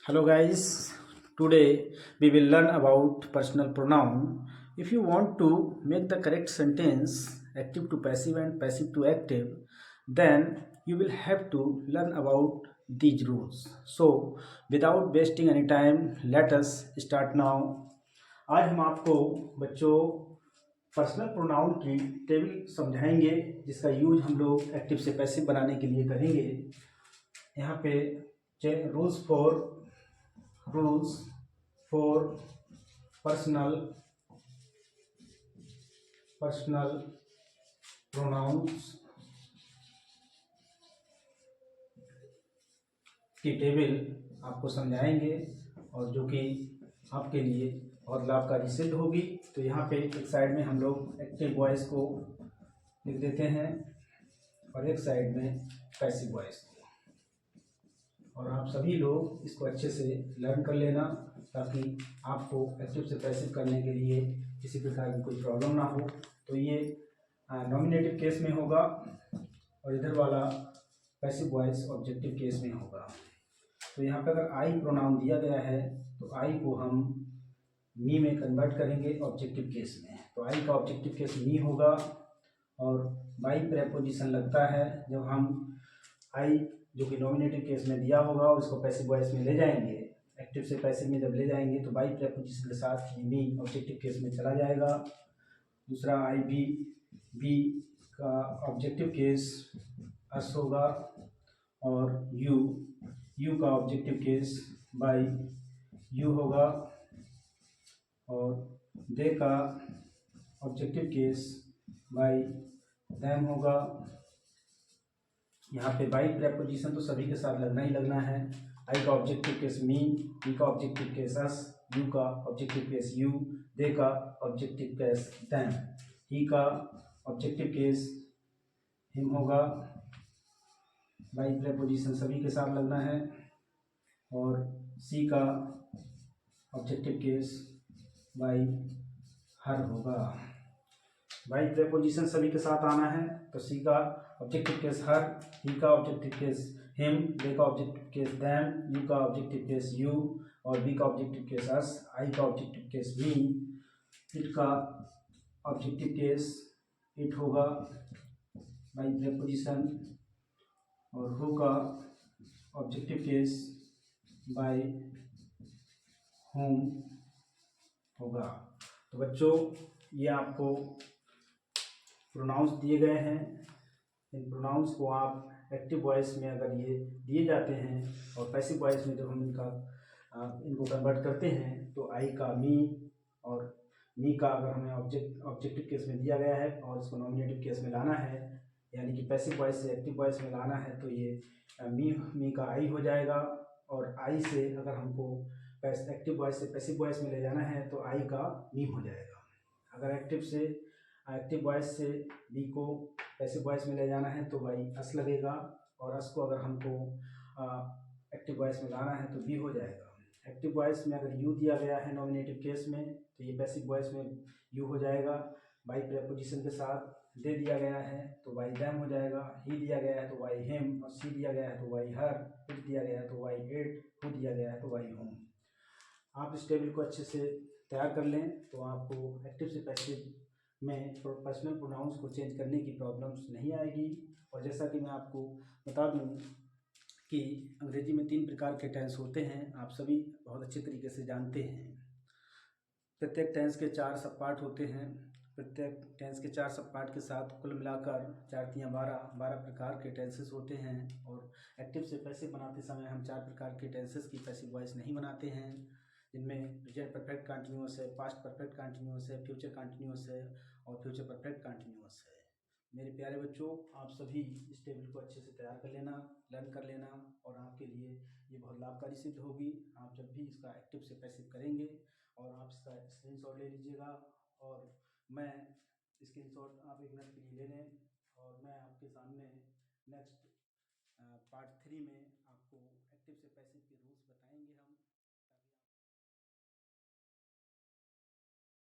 Hello guys, today we will learn about personal pronoun. If you want to make the correct sentence active to passive and passive to active, then you will have to learn about these rules. So without wasting any time, let us start now. आज हम आपको बच्चों personal pronoun की table समझाएंगे जिसका use हम लोग active से पैसिव बनाने के लिए करेंगे। यहाँ पे rules for personal pronouns की टेबल आपको समझाएंगे और जो कि आपके लिए बहुत लाभकारी सिद्ध होगी। तो यहाँ पे एक साइड में हम लोग एक्टिव वॉइस को लिख देते हैं और एक साइड में पैसिव वॉइस को, और आप सभी लोग इसको अच्छे से लर्न कर लेना ताकि आपको एक्टिव से पैसिव करने के लिए किसी प्रकार की कोई प्रॉब्लम ना हो। तो ये नॉमिनेटिव केस में होगा और इधर वाला पैसिव वॉइस ऑब्जेक्टिव केस में होगा। तो यहाँ पर अगर आई प्रोनाउन दिया गया है तो आई को हम मी में कन्वर्ट करेंगे ऑब्जेक्टिव केस में। तो आई का ऑब्जेक्टिव केस मी होगा और बाई प्रेपोजिशन लगता है जब हम आई जो कि नॉमिनेटिव केस में दिया होगा और इसको पैसिव वॉइस में ले जाएंगे, एक्टिव से पैसिव में जब ले जाएंगे तो बाई प्रेपोजिशन के साथ ही मी ऑब्जेक्टिव केस में चला जाएगा। दूसरा आई बी का ऑब्जेक्टिव केस अस होगा और यू का ऑब्जेक्टिव केस बाई यू होगा और दे का ऑब्जेक्टिव केस बाई देम होगा। यहाँ पे बाई प्रेपोजिशन तो सभी के साथ लगना ही लगना है। आई का ऑब्जेक्टिव केस मी का ऑब्जेक्टिव केस अस, यू का ऑब्जेक्टिव केस यू, दे का ऑब्जेक्टिव केस देम, ही का ऑब्जेक्टिव केस हिम होगा। बाई प्रेपोजिशन सभी के साथ लगना है और सी का ऑब्जेक्टिव केस बाई हर होगा। बाई प्रेपोजिशन सभी के साथ आना है तो सी का ऑब्जेक्टिव केस हर, ही का ऑब्जेक्टिव केस हिम, दे का ऑब्जेक्टिव केस देम, यू का ऑब्जेक्टिव केस यू और बी का ऑब्जेक्टिव केस अस, आई का ऑब्जेक्टिव केस मी, इट का ऑब्जेक्टिव केस इट होगा बाई प्रेपोजिशन और हु का ऑब्जेक्टिव केस बाई होम होगा। तो बच्चों ये आपको प्रोनाउंस दिए गए हैं। इन प्रोनाउंस को आप एक्टिव वॉइस में अगर ये दिए जाते हैं और पैसिव वॉइस में जब हम इनको कन्वर्ट करते हैं तो आई का मी और मी का अगर हमें ऑब्जेक्टिव केस में दिया गया है और इसको नॉमिनेटिव केस में लाना है, यानी कि पैसिव वॉइस से एक्टिव वॉइस में लाना है, तो ये मी का आई हो जाएगा। और आई से अगर हमको एक्टिव वॉइस से पैसिव वॉइस में ले जाना है तो आई का मी हो जाएगा। अगर एक्टिव वॉइस से बी को पैसिव वॉइस में ले जाना है तो वाई अस लगेगा और अस को अगर हमको एक्टिव वॉइस में लाना है तो बी हो जाएगा। एक्टिव वॉइस में अगर यू दिया गया है नॉमिनेटिव केस में तो ये पैसिव वॉइस में यू हो जाएगा बाई प्रेपोजिशन के साथ। दे दिया गया है तो वाई देम हो जाएगा, ही दिया गया है तो वाई हिम और सी दिया गया है तो वाई हर, इट दिया गया है तो वाई इट, हु दिया गया है तो वाई होम। आप इस टेबल को अच्छे से तैयार कर लें तो आपको एक्टिव से पैसिव में पर्सनल प्रोनाउंस को चेंज करने की प्रॉब्लम्स नहीं आएगी। और जैसा कि मैं आपको बता दूं कि अंग्रेजी में 3 प्रकार के टेंस होते हैं, आप सभी बहुत अच्छे तरीके से जानते हैं। प्रत्येक टेंस के 4 सब पार्ट होते हैं। प्रत्येक टेंस के 4 सब पार्ट के साथ कुल मिलाकर 4 तियाँ 12 प्रकार के टेंसेस होते हैं। और एक्टिव से पैसिव बनाते समय हम 4 प्रकार के टेंसेस की पैसिव वॉइस नहीं बनाते हैं, जिनमें प्रेजेंट परफेक्ट कंटिन्यूअस है, पास्ट परफेक्ट कंटिन्यूअस है, फ्यूचर कंटिन्यूअस है और फ्यूचर परफेक्ट कंटिन्यूअस है। मेरे प्यारे बच्चों, आप सभी इस टेबल को अच्छे से तैयार कर लेना, लर्न कर लेना और आपके लिए ये बहुत लाभकारी सिद्ध होगी। आप जब भी इसका एक्टिव से पैसिव करेंगे और आप इसका स्क्रीनशॉट ले लीजिएगा और मैं स्क्रीनशॉट आप 1 मिनट के लिए ले लें और मैं आपके सामने नेक्स्ट पार्ट 3 में आपको एक्टिव से पैसिव के रूल्स बताएंगे हम।